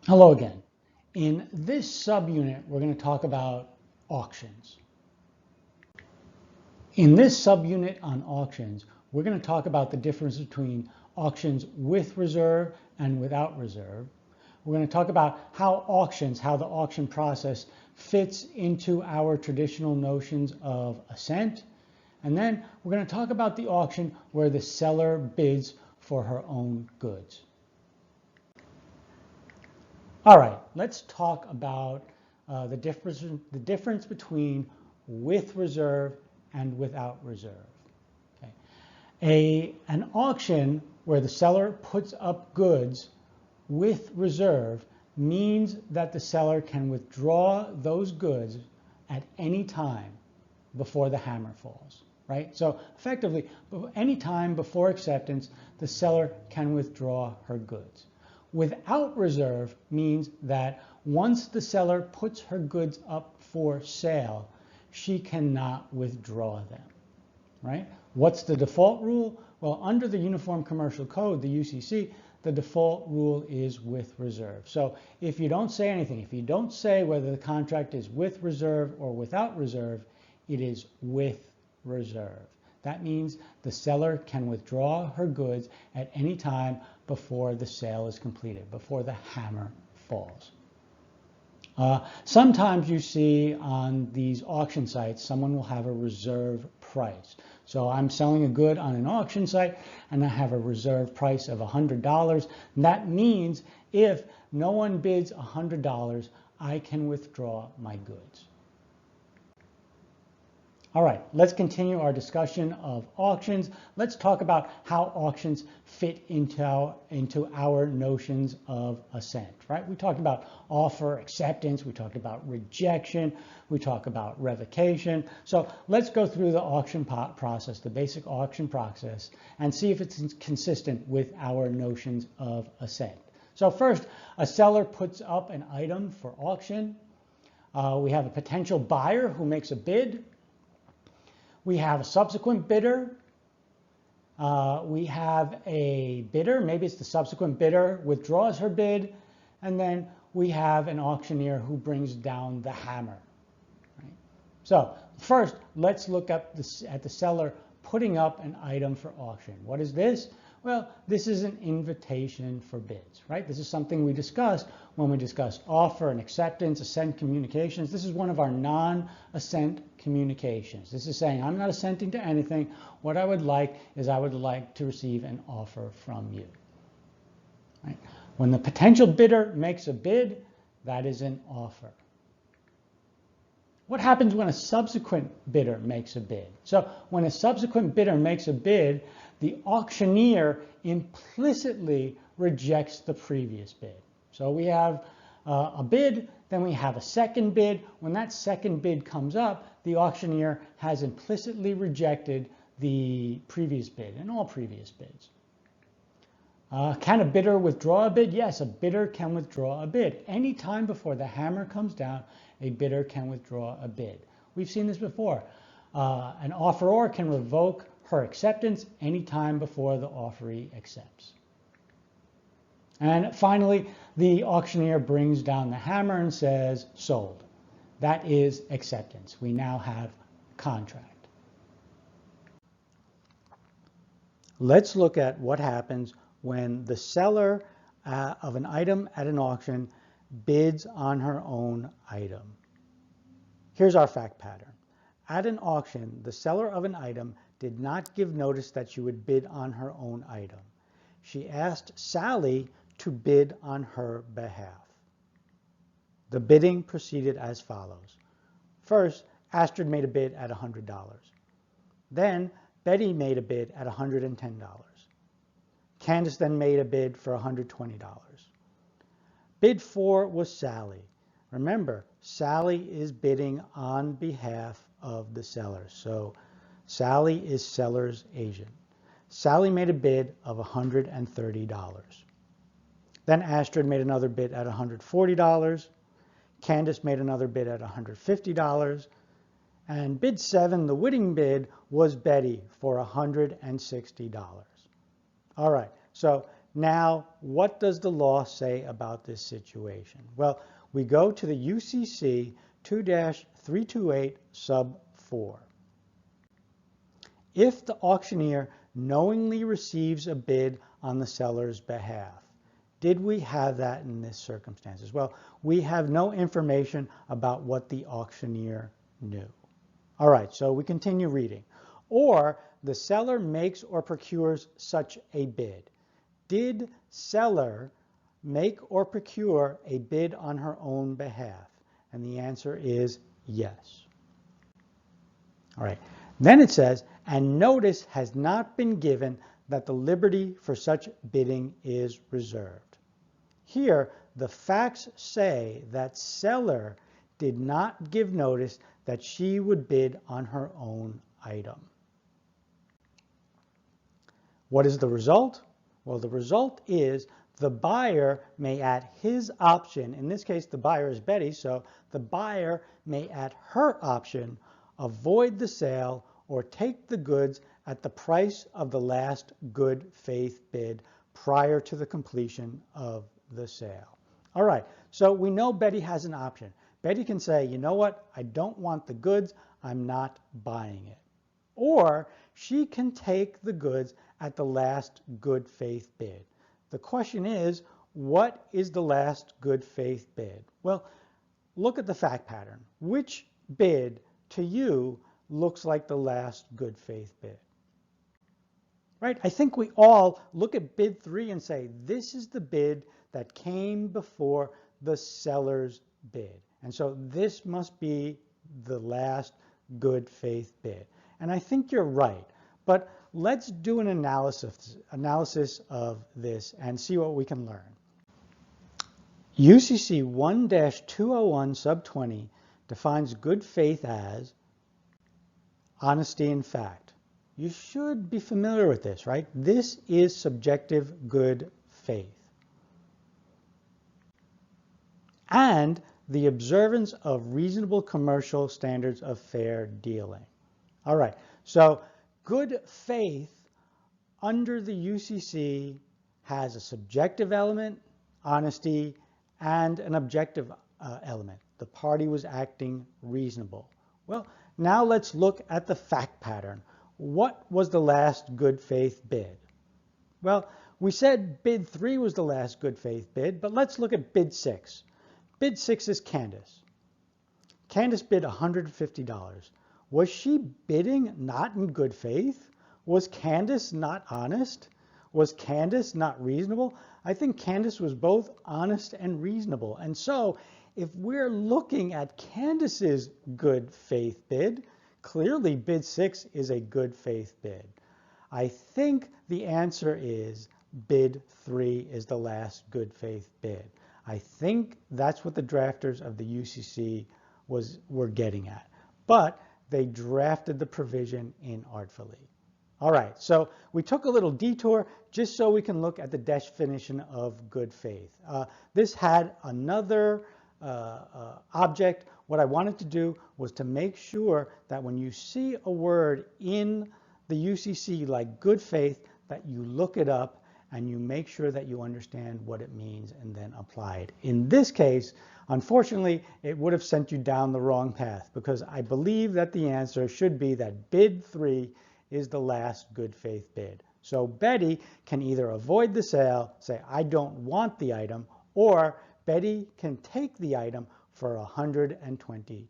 Hello again. In this subunit, we're going to talk about auctions. In this subunit on auctions, we're going to talk about the difference between auctions with reserve and without reserve. We're going to talk about how the auction process fits into our traditional notions of assent. And then we're going to talk about the auction where the seller bids for her own goods. All right, let's talk about the difference between with reserve and without reserve. Okay. An auction where the seller puts up goods with reserve means that the seller can withdraw those goods at any time before the hammer falls, right? So effectively, any time before acceptance, the seller can withdraw her goods. Without reserve means that once the seller puts her goods up for sale, she cannot withdraw them, right? What's the default rule? Well, under the Uniform Commercial Code, the UCC, the default rule is with reserve. So if you don't say anything, if you don't say whether the contract is with reserve or without reserve, it is with reserve. That means the seller can withdraw her goods at any time before the sale is completed, before the hammer falls. Sometimes you see on these auction sites, someone will have a reserve price. So I'm selling a good on an auction site and I have a reserve price of $100. And that means if no one bids $100, I can withdraw my goods. All right, let's continue our discussion of auctions. Let's talk about how auctions fit into our notions of assent, right? We talked about offer, acceptance, we talked about rejection, we talked about revocation. So let's go through the auction process, the basic auction process, and see if it's consistent with our notions of assent. So first, a seller puts up an item for auction. We have a potential buyer who makes a bid. We have a subsequent bidder. We have a bidder, maybe it's the subsequent bidder withdraws her bid, and then we have an auctioneer who brings down the hammer. Right? So first, let's look at the seller putting up an item for auction. What is this? Well, this is an invitation for bids, right? This is something we discussed when we discussed offer and acceptance, assent communications. This is one of our non-assent communications. This is saying, I'm not assenting to anything. What I would like is I would like to receive an offer from you. Right? When the potential bidder makes a bid, that is an offer. What happens when a subsequent bidder makes a bid? So when a subsequent bidder makes a bid, the auctioneer implicitly rejects the previous bid. So we have a bid, then we have a second bid. When that second bid comes up, the auctioneer has implicitly rejected the previous bid and all previous bids. Can a bidder withdraw a bid? Yes, a bidder can withdraw a bid. Any time before the hammer comes down, a bidder can withdraw a bid. We've seen this before. An offeror can revoke her acceptance any time before the offeree accepts. And finally, the auctioneer brings down the hammer and says, sold. That is acceptance. We now have contract. Let's look at what happens when the seller of an item at an auction bids on her own item. Here's our fact pattern. At an auction, the seller of an item did not give notice that she would bid on her own item. She asked Sally to bid on her behalf. The bidding proceeded as follows. First, Astrid made a bid at $100. Then, Betty made a bid at $110. Candace then made a bid for $120. Bid 4 was Sally. Remember, Sally is bidding on behalf of the seller. So Sally is seller's agent. Sally made a bid of $130. Then Astrid made another bid at $140. Candace made another bid at $150. And bid 7, the winning bid, was Betty for $160. All right, so Now, what does the law say about this situation? Well, we go to the UCC 2-328 sub 4. If the auctioneer knowingly receives a bid on the seller's behalf, did we have that in this circumstances? Well, we have no information about what the auctioneer knew. All right, so we continue reading. Or the seller makes or procures such a bid. Did seller make or procure a bid on her own behalf? And the answer is yes. All right, then it says, and notice has not been given that the liberty for such bidding is reserved. Here, the facts say that seller did not give notice that she would bid on her own item. What is the result? Well, the result is the buyer may at his option, in this case the buyer is Betty, so the buyer may at her option avoid the sale or take the goods at the price of the last good faith bid prior to the completion of the sale. All right, so we know Betty has an option. Betty can say, you know what, I don't want the goods, I'm not buying it. Or she can take the goods at the last good faith bid. The question is, what is the last good faith bid? Well, look at the fact pattern. Which bid to you looks like the last good faith bid? Right? I think we all look at bid 3 and say, this is the bid that came before the seller's bid. And so this must be the last good faith bid. And I think you're right. But let's do an analysis of this and see what we can learn. UCC 1-201 sub 20 defines good faith as honesty in fact. You should be familiar with this, right? This is subjective good faith. And the observance of reasonable commercial standards of fair dealing. All right, so good faith under the UCC has a subjective element, honesty, and an objective element. The party was acting reasonable. Well, now let's look at the fact pattern. What was the last good faith bid? Well, we said bid 3 was the last good faith bid, but let's look at bid 6. Bid 6 is Candace. Candace bid $150. Was she bidding not in good faith? Was Candace not honest? Was Candace not reasonable? I think Candace was both honest and reasonable. And so if we're looking at Candace's good faith bid, clearly bid 6 is a good faith bid. I think the answer is bid 3 is the last good faith bid. I think that's what the drafters of the UCC were getting at. But they drafted the provision inartfully. All right, so we took a little detour just so we can look at the definition of good faith. This had another object. What I wanted to do was to make sure that when you see a word in the UCC like good faith, that you look it up and you make sure that you understand what it means and then apply it. In this case, unfortunately, it would have sent you down the wrong path because I believe that the answer should be that bid 3 is the last good faith bid. So Betty can either avoid the sale, say, I don't want the item, or Betty can take the item for $120.